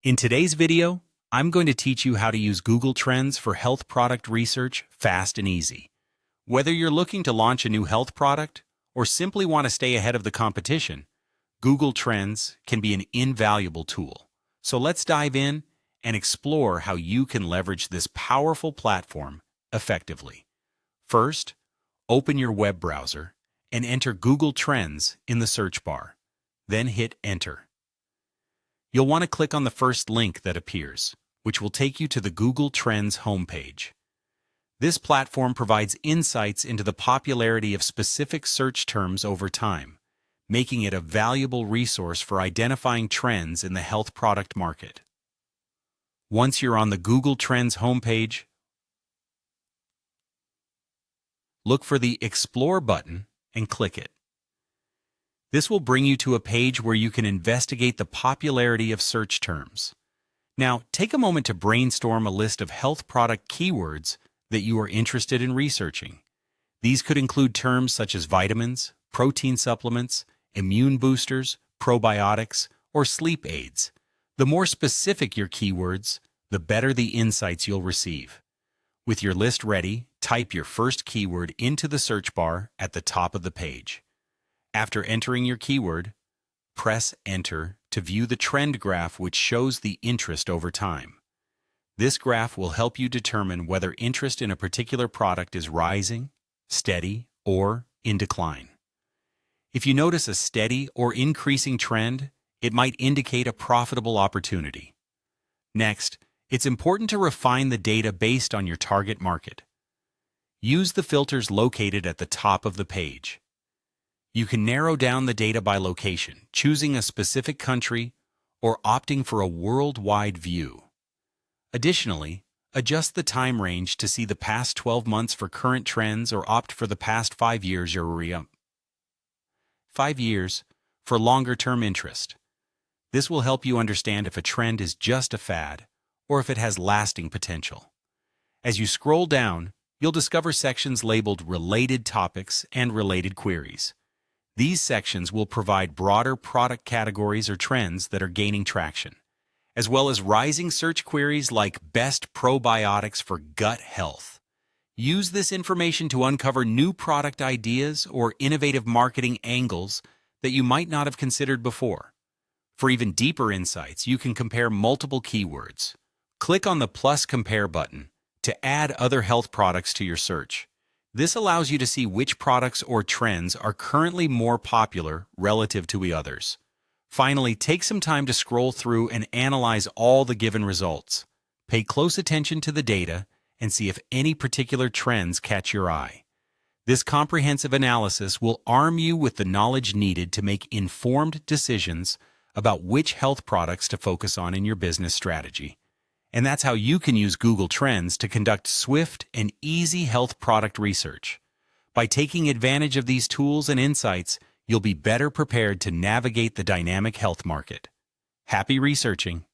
In today's video, I'm going to teach you how to use Google Trends for health product research fast and easy. Whether you're looking to launch a new health product or simply want to stay ahead of the competition, Google Trends can be an invaluable tool. So let's dive in and explore how you can leverage this powerful platform effectively. First, open your web browser and enter Google Trends in the search bar. Then hit Enter. You'll want to click on the first link that appears, which will take you to the Google Trends homepage. This platform provides insights into the popularity of specific search terms over time, making it a valuable resource for identifying trends in the health product market. Once you're on the Google Trends homepage, look for the Explore button and click it. This will bring you to a page where you can investigate the popularity of search terms. Now, take a moment to brainstorm a list of health product keywords that you are interested in researching. These could include terms such as vitamins, protein supplements, immune boosters, probiotics, or sleep aids. The more specific your keywords, the better the insights you'll receive. With your list ready, type your first keyword into the search bar at the top of the page. After entering your keyword, press Enter to view the trend graph, which shows the interest over time. This graph will help you determine whether interest in a particular product is rising, steady, or in decline. If you notice a steady or increasing trend, it might indicate a profitable opportunity. Next, it's important to refine the data based on your target market. Use the filters located at the top of the page. You can narrow down the data by location, choosing a specific country or opting for a worldwide view. Additionally, adjust the time range to see the past 12 months for current trends or opt for the past 5 years or 5 years for longer-term interest. This will help you understand if a trend is just a fad or if it has lasting potential. As you scroll down, you'll discover sections labeled Related Topics and Related Queries. These sections will provide broader product categories or trends that are gaining traction, as well as rising search queries like Best Probiotics for Gut Health. Use this information to uncover new product ideas or innovative marketing angles that you might not have considered before. For even deeper insights, you can compare multiple keywords. Click on the plus compare button to add other health products to your search. This allows you to see which products or trends are currently more popular relative to the others. Finally, take some time to scroll through and analyze all the given results. Pay close attention to the data and see if any particular trends catch your eye. This comprehensive analysis will arm you with the knowledge needed to make informed decisions about which health products to focus on in your business strategy. And that's how you can use Google Trends to conduct swift and easy health product research. By taking advantage of these tools and insights, you'll be better prepared to navigate the dynamic health market. Happy researching!